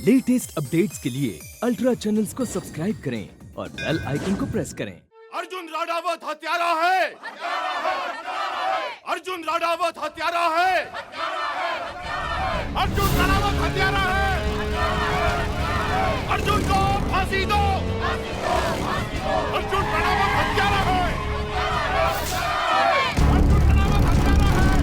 Latest updates के लिए ultra channels को सब्सक्राइब करें और बेल आइकन को प्रेस करें। अर्जुन राणावत हत्यारा है। अर्जुन राणावत हत्यारा है। अर्जुन राणावत हत्यारा है। अर्जुन को फांसी दो। अर्जुन राणावत हत्यारा है। अर्जुन राणावत हत्यारा है।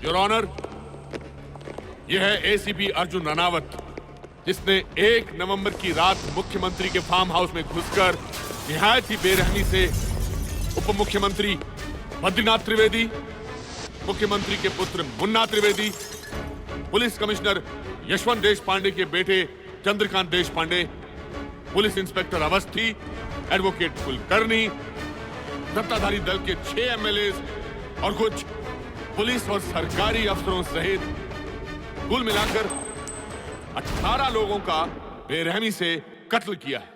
योर ऑनर, यह है एसीपी अर्जुन राणावत, जिसने 1 नवंबर की रात मुख्यमंत्री के फार्म हाउस में घुसकर निहायत ही बेरहमी से उप मुख्यमंत्री बद्रीनाथ त्रिवेदी, मुख्यमंत्री के पुत्र Munna Trivedi, police commissioner Yashwant Deshpande के बेटे Chandrakant Deshpande, police inspector Awasthi, advocate Kulkarni, सत्ताधारी दल के 6 एमएलए और कुछ पुलिस और सरकारी अफसरों सहित कुल मिलाकर 18 लोगों का बेरहमी से कत्ल किया है।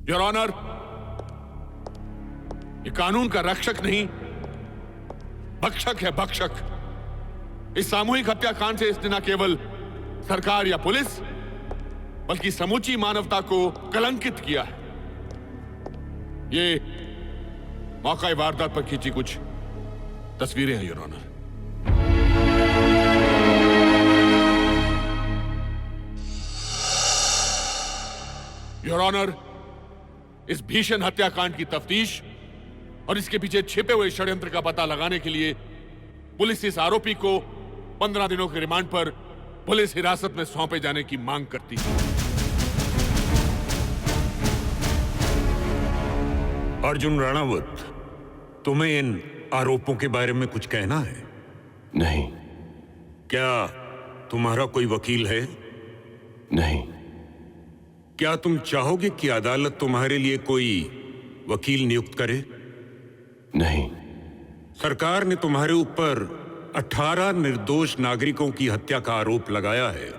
योर ऑनर, ये कानून का रक्षक नहीं, भक्षक है, भक्षक। इस सामूहिक हत्याकांड से इसने न केवल सरकार या पुलिस बल्कि समूची मानवता को कलंकित किया है। ये मौका वारदात पर खींची कुछ तस्वीरें हैं योर ऑनर। योर ऑनर, इस भीषण हत्याकांड की तफ्तीश और इसके पीछे छिपे हुए षड्यंत्र का पता लगाने के लिए पुलिस इस आरोपी को 15 दिनों के रिमांड पर पुलिस हिरासत में सौंपे जाने की मांग करती है। अर्जुन राणावत, तुम्हें इन आरोपों के बारे में कुछ कहना है? नहीं। क्या तुम्हारा कोई वकील है? नहीं। क्या तुम चाहोगे कि अदालत तुम्हारे लिए कोई वकील नियुक्त करे? नहीं। सरकार ने तुम्हारे ऊपर 18 निर्दोष नागरिकों की हत्या का आरोप लगाया है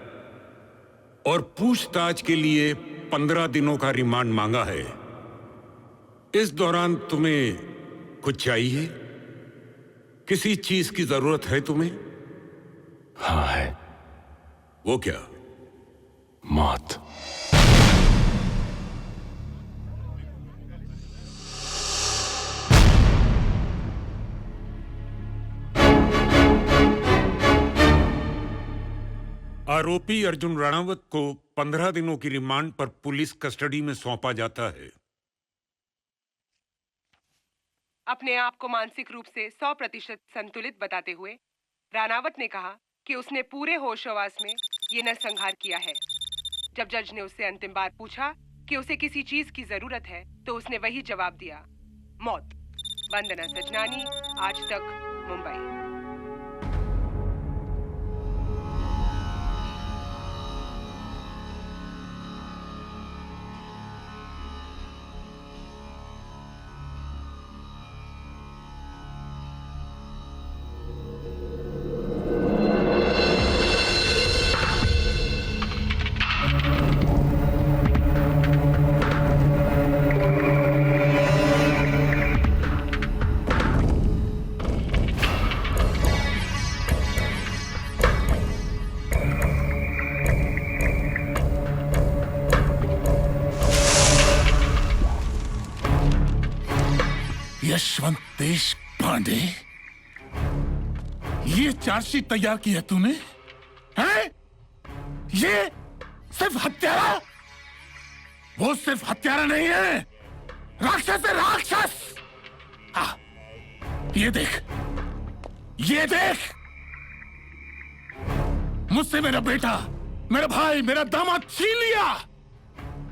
और पूछताछ के लिए 15 दिनों का रिमांड मांगा है। इस दौरान तुम्हें कुछ चाहिए? किसी चीज की जरूरत है तुम्हें? हाँ है। वो क्या? मौत। आरोपी अर्जुन राणावत को 15 दिनों की रिमांड पर पुलिस कस्टडी में सौंपा जाता है। अपने आप को मानसिक रूप से 100% संतुलित बताते हुए रानावत ने कहा कि उसने पूरे होशोवास में ये नरसंहार किया है। जब जज ने उससे अंतिम बार पूछा कि उसे किसी चीज की जरूरत है तो उसने वही जवाब दिया, मौत। वंदना सजनानी, आज तक, मुंबई। यशवंत देशपांडे, ये चार्जशीट तैयार की है तूने? हैं? ये सिर्फ हत्यारा? वो सिर्फ हत्यारा नहीं है, राक्षस है, राक्षस। हाँ, ये देख, ये देख, मुझसे मेरा बेटा, मेरा भाई, मेरा दामाद छीन लिया।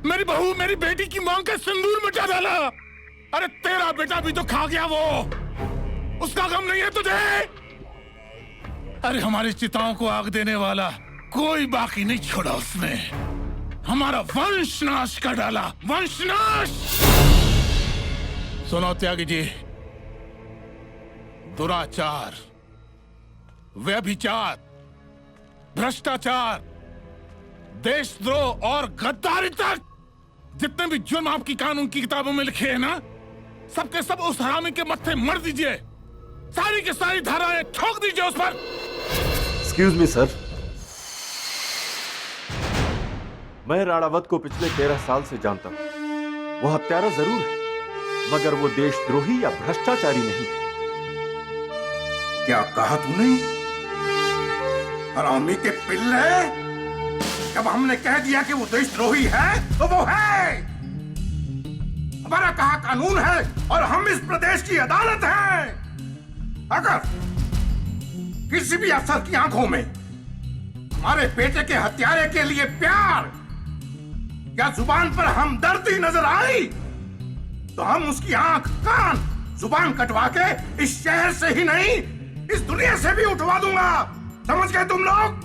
मेरी बहू, मेरी बेटी की मांग का सिंदूर मिटा डाला। अरे तेरा बेटा भी तो खा गया वो, उसका गम नहीं है तुझे? अरे हमारी चिताओं को आग देने वाला कोई बाकी नहीं छोड़ा उसने। हमारा वंश नाश कर डाला, वंश नाश। सुनो त्यागी जी, दुराचार, व्यभिचार, भ्रष्टाचार, देशद्रोह और गद्दारी तक जितने भी जुर्म आपकी कानून की किताबों में लिखे हैं ना, सबके सब उस हरामी के मत्थे मर दीजिए। सारी की सारी धाराएं ठोक दीजिए उस पर। एक्सक्यूज मी सर, मैं राणावत को पिछले 13 साल से जानता हूं। वो हत्यारा जरूर है, मगर वो देशद्रोही या भ्रष्टाचारी नहीं है। क्या कहा तूने? हरामी के पिल्ले, जब हमने कह दिया कि वो देशद्रोही है तो वो है। हमारा कहा कानून है और हम इस प्रदेश की अदालत हैं। अगर किसी भी अफसर की आंखों में हमारे बेटे के हत्यारे के लिए प्यार या जुबान पर हमदर्दी नजर आई तो हम उसकी आंख, कान, जुबान कटवा के इस शहर से ही नहीं, इस दुनिया से भी उठवा दूंगा। समझ गए तुम लोग?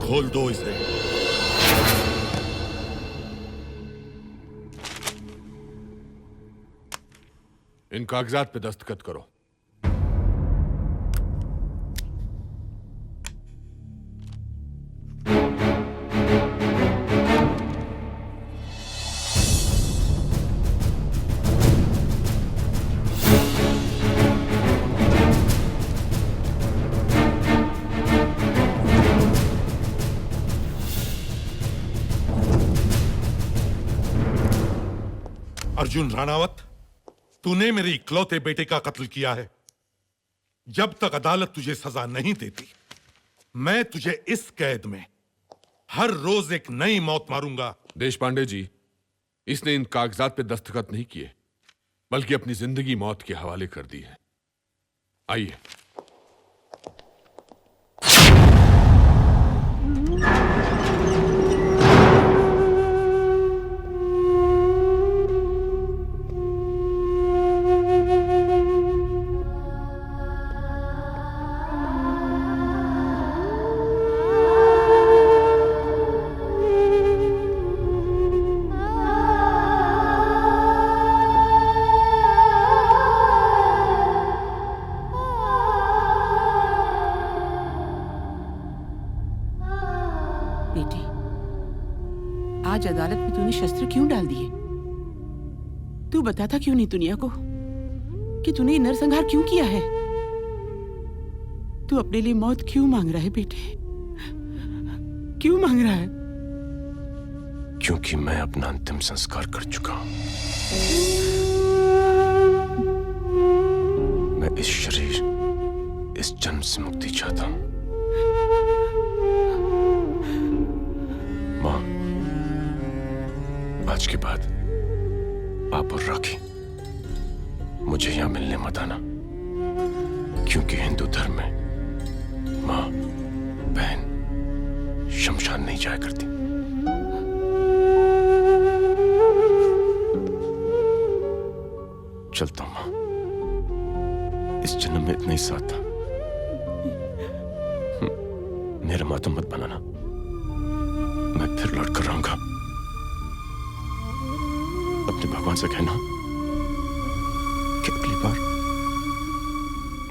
खोल दो इसे। इन कागजात पे दस्तखत करो। अर्जुन राणावत, तूने मेरे इकलौते बेटे का कत्ल किया है। जब तक अदालत तुझे सजा नहीं देती, मैं तुझे इस कैद में हर रोज एक नई मौत मारूंगा। देशपांडे जी, इसने इन कागजात पे दस्तखत नहीं किए, बल्कि अपनी जिंदगी मौत के हवाले कर दी है। आइए। बेटी, आज अदालत में तूने शस्त्र क्यों डाल दिए? तू बताता क्यों नहीं दुनिया को कि तूने ये नरसंहार क्यों किया है? तू अपने लिए मौत क्यों मांग रहा है बेटे? क्यों मांग रहा है? क्योंकि मैं अपना अंतिम संस्कार कर चुका हूं। मैं इस शरीर, इस जन्म से मुक्ति चाहता हूं। मां, आज के बाद आप और राखी मुझे यहां मिलने मत आना, क्योंकि हिंदू धर्म में मां बहन शमशान नहीं जाया करती। चलता हूं मां, इस जन्म में इतना ही साथ था। मेरा मातम मत बनाना, मैं फिर लौट कर रहूंगा। अपने भगवान से कहना कि अगली बार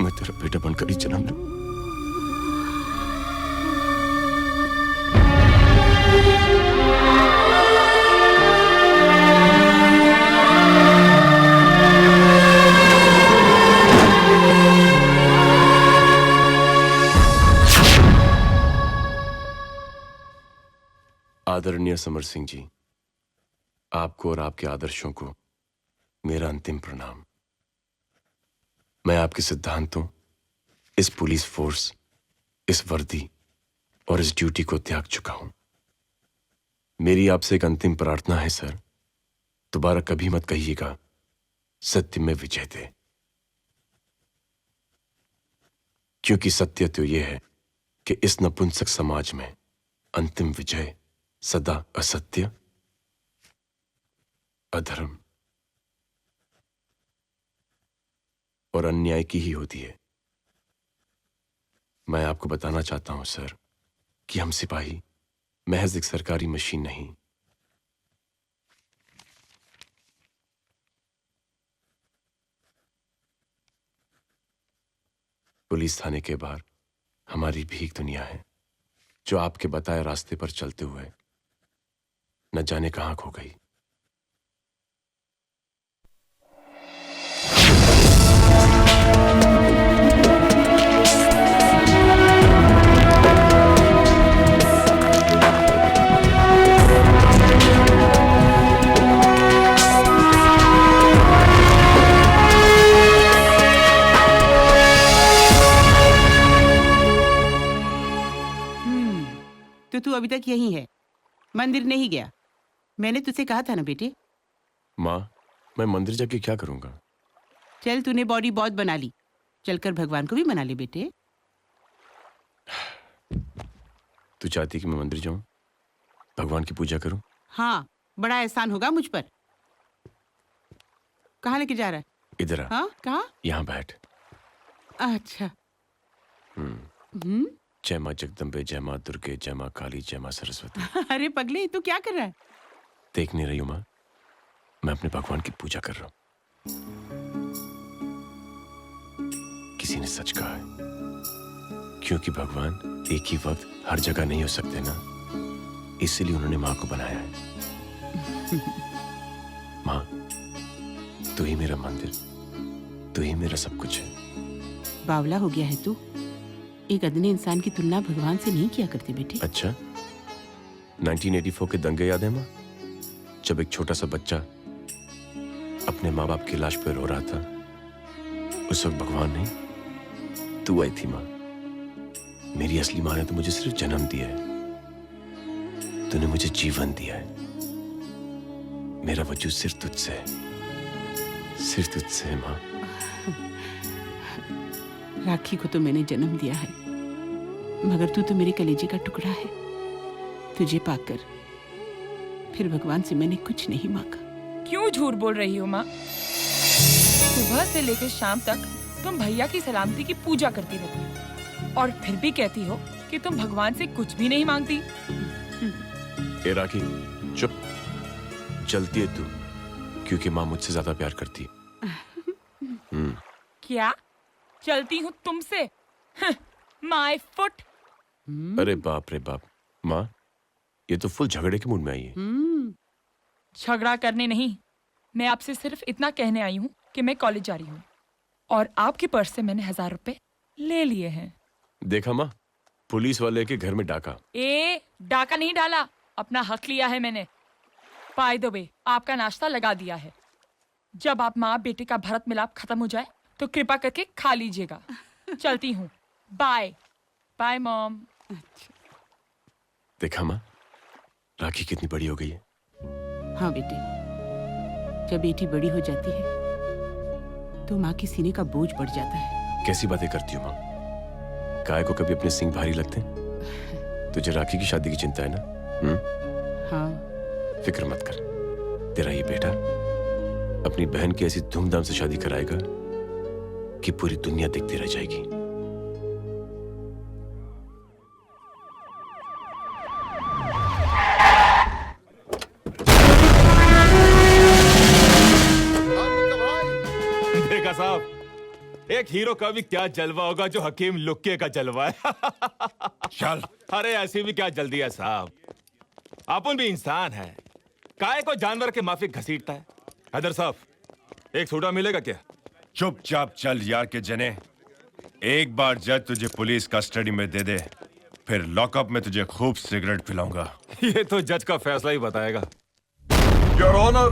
मैं तेरा बेटा बनकर ही जन्म लूं। आदरणीय समर सिंह जी, आपको और आपके आदर्शों को मेरा अंतिम प्रणाम। मैं आपके सिद्धांतों, इस पुलिस फोर्स, इस वर्दी और इस ड्यूटी को त्याग चुका हूं। मेरी आपसे एक अंतिम प्रार्थना है सर, दोबारा कभी मत कहिएगा सत्य में विजय दे, क्योंकि सत्य तो यह है कि इस नपुंसक समाज में अंतिम विजय सदा असत्य, अधर्म और अन्याय की ही होती है। मैं आपको बताना चाहता हूं सर कि हम सिपाही महज एक सरकारी मशीन नहीं, पुलिस थाने के बाहर हमारी भी एक दुनिया है, जो आपके बताए रास्ते पर चलते हुए न जाने कहां खो गई। तो तू अभी तक यही है, मंदिर नहीं गया? मैंने तुझसे कहा था ना बेटे। मां, मैं मंदिर जाके क्या करूंगा? चल, तूने बॉडी बहुत बना ली, चलकर भगवान को भी मना ले बेटे। तू चाहती कि मैं मंदिर जाऊं, भगवान की पूजा करूं? हाँ, बड़ा एहसान होगा मुझ पर। कहाँ लेके जा रहा है? इधर आ। हाँ, कहाँ? यहाँ बैठ। अच्छा। जय मां जगदम्बे, जय मां दुर्गे, जय मां काली, जय मां सरस्वती। अरे पगले, तू क्या कर रहा है? देख नहीं रही हूं मां, मैं अपने भगवान की पूजा कर रहा हूं। किसी ने सच कहा है, क्योंकि भगवान एक ही वक्त हर जगह नहीं हो सकते ना, इसलिए उन्होंने मां को बनाया है। मां, तू ही मेरा मंदिर, तू ही मेरा सब कुछ है। बावला हो गया है तू। एक अदने इंसान की तुलना भगवान से नहीं किया करते बेटे। अच्छा, 1984 के दंगे याद है मां, जब एक छोटा सा बच्चा अपने माँ बाप की लाश पर रो रहा था? उस वक्त भगवान नहीं, तू आई थी मां। मेरी असली मां ने तो मुझे सिर्फ जन्म दिया है, तूने मुझे जीवन दिया है। मेरा वजूद सिर्फ तुझसे है, सिर्फ तुझसे है मां। राखी को तो मैंने जन्म दिया है, मगर तू तो मेरे कलेजे का टुकड़ा है। तुझे पाकर फिर भगवान से मैंने कुछ नहीं मांगा। क्यों झूठ बोल रही हो माँ? सुबह से लेकर शाम तक तुम भैया की सलामती की पूजा करती रहती हो, और फिर भी कहती हो कि तुम भगवान से कुछ भी नहीं मांगती। ए राखी, चुप। जलती है तू, क्योंकि माँ मुझसे ज्यादा प्यार करती है। क्या चलती हूँ तुमसे? My foot. अरे बाप रे बाप। माँ, ये तो फुल झगड़े के मूड में आई है। झगड़ा करने नहीं, मैं आपसे सिर्फ इतना कहने आई हूँ कि मैं कॉलेज जा रही हूँ और आपके पर्स से मैंने 1000 रुपए ले लिए हैं। देखा माँ, पुलिस वाले के घर में डाका। डाका नहीं डाला, अपना हक लिया है मैंने। बाय द वे, आपका नाश्ता लगा दिया है। जब आप माँ बेटे का भरत मिलाप खत्म हो जाए तो कृपा करके खा लीजिएगा। चलती हूँ, बाय बाय मॉम। देखा माँ, राखी कितनी बड़ी हो गई है। हाँ बेटे, जब बेटी बड़ी हो जाती है तो माँ के सीने का बोझ बढ़ जाता है। कैसी बातें करती हो माँ? काय को कभी अपने सिंग भारी लगते हैं? तुझे राखी की शादी की चिंता है ना? हाँ। फिक्र मत कर, तेरा ये बेटा अपनी बहन की ऐसी धूमधाम से शादी कराएगा कि पूरी दुनिया देखती रह जाएगी। देखा साहब, एक हीरो का भी क्या जलवा होगा जो हकीम लुक्के का जलवा है। चल, अरे ऐसी भी क्या जल्दी है साहब, अपन भी इंसान है, काय को जानवर के माफिक घसीटता है। हैदर साहब, एक सोडा मिलेगा क्या? चुपचाप चल यार के जने। एक बार जज तुझे पुलिस कस्टडी में दे दे, फिर लॉकअप में तुझे खूब सिगरेट पिलाऊंगा। ये तो जज का फैसला ही बताएगा। योर ऑनर,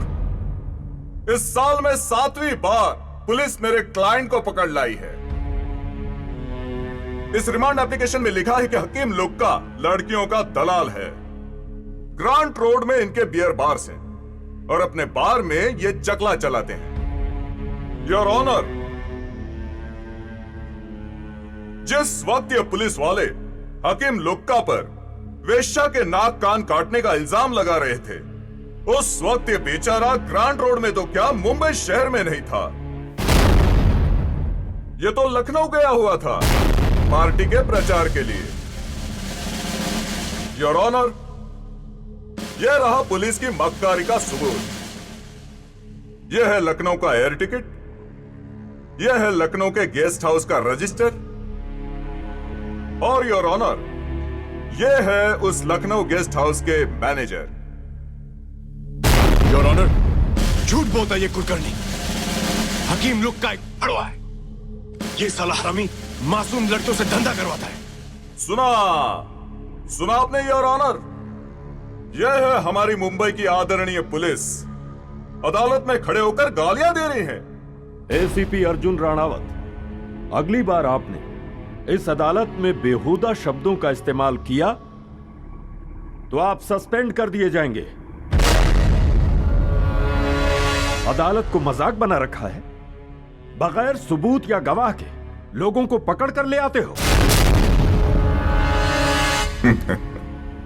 इस साल में 7वीं बार पुलिस मेरे क्लाइंट को पकड़ लाई है। इस रिमांड एप्लीकेशन में लिखा है कि हकीम लुक्का लड़कियों का दलाल है। ग्रांट रोड में इनके बियर बार्स हैं और अपने बार में ये चकला चलाते हैं। योर ऑनर, जिस वक्त ये पुलिस वाले हकीम लुक्का पर वेश्या के नाक कान काटने का इल्जाम लगा रहे थे, उस वक्त ये बेचारा ग्रांट रोड में तो क्या मुंबई शहर में नहीं था, ये तो लखनऊ गया हुआ था पार्टी के प्रचार के लिए। योर ऑनर, यह रहा पुलिस की मक्कारी का सबूत। यह है लखनऊ का एयर टिकट, यह है लखनऊ के गेस्ट हाउस का रजिस्टर, और योर ऑनर, यह है उस लखनऊ गेस्ट हाउस के मैनेजर। योर ऑनर, झूठ बोलता है ये कुलकर्णी। हकीम लुक का एक अड़वा है। ये साला हरामी मासूम लड़कियों से धंधा करवाता है। सुना आपने योर ऑनर? यह है हमारी मुंबई की आदरणीय पुलिस, अदालत में खड़े होकर गालियां दे रही है। एसीपी अर्जुन राणावत, अगली बार आपने इस अदालत में बेहुदा शब्दों का इस्तेमाल किया तो आप सस्पेंड कर दिए जाएंगे। अदालत को मजाक बना रखा है, बगैर सबूत या गवाह के लोगों को पकड़ कर ले आते हो।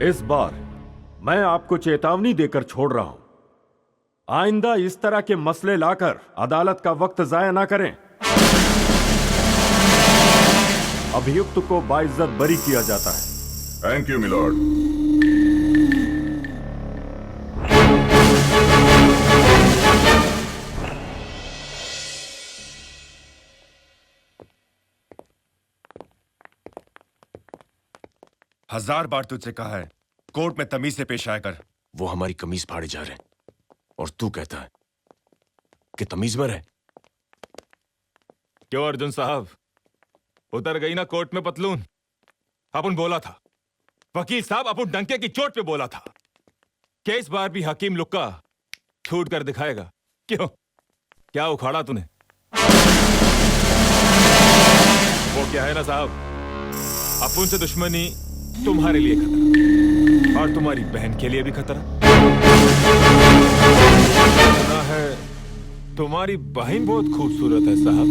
इस बार मैं आपको चेतावनी देकर छोड़ रहा हूं, आइंदा इस तरह के मसले लाकर अदालत का वक्त जाया ना करें। अभियुक्त को बाइज्जत बरी किया जाता है। Thank you milord. हजार बार तुझसे कहा है कोर्ट में तमीज से पेश आया कर। वो हमारी कमीज फाड़े जा रहे हैं और तू कहता है कि तमीज में रहे। क्यों अर्जुन साहब, उतर गई ना कोर्ट में पतलून? अपन बोला था, वकील साहब अपन डंके की चोट पे बोला था कि इस बार भी हकीम लुक्का छूट कर दिखाएगा। क्यों, क्या उखाड़ा तूने? वो क्या है ना साहब, अपन से दुश्मनी तुम्हारे लिए खतरा और तुम्हारी बहन के लिए भी खतरा। सुना है तुम्हारी बहन बहुत खूबसूरत है साहब।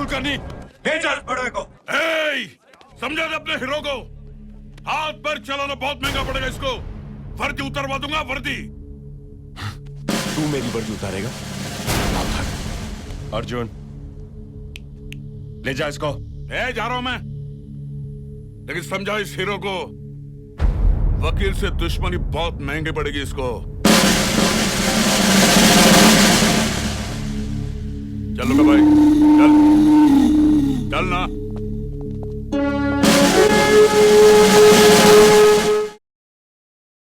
कुलकर्णी, भेजा इस बड़े को। समझा दे अपने हीरो को। हाथ पर चलाना बहुत महंगा पड़ेगा इसको। वर्दी उतरवा दूंगा, वर्दी। तू मेरी वर्दी उतारेगा? अर्जुन, ले जा इसको। जा रहा हूं मैं, लेकिन समझा इस हीरो को, वकील से दुश्मनी बहुत महंगी पड़ेगी इसको। चलो भाई, चल चल ना।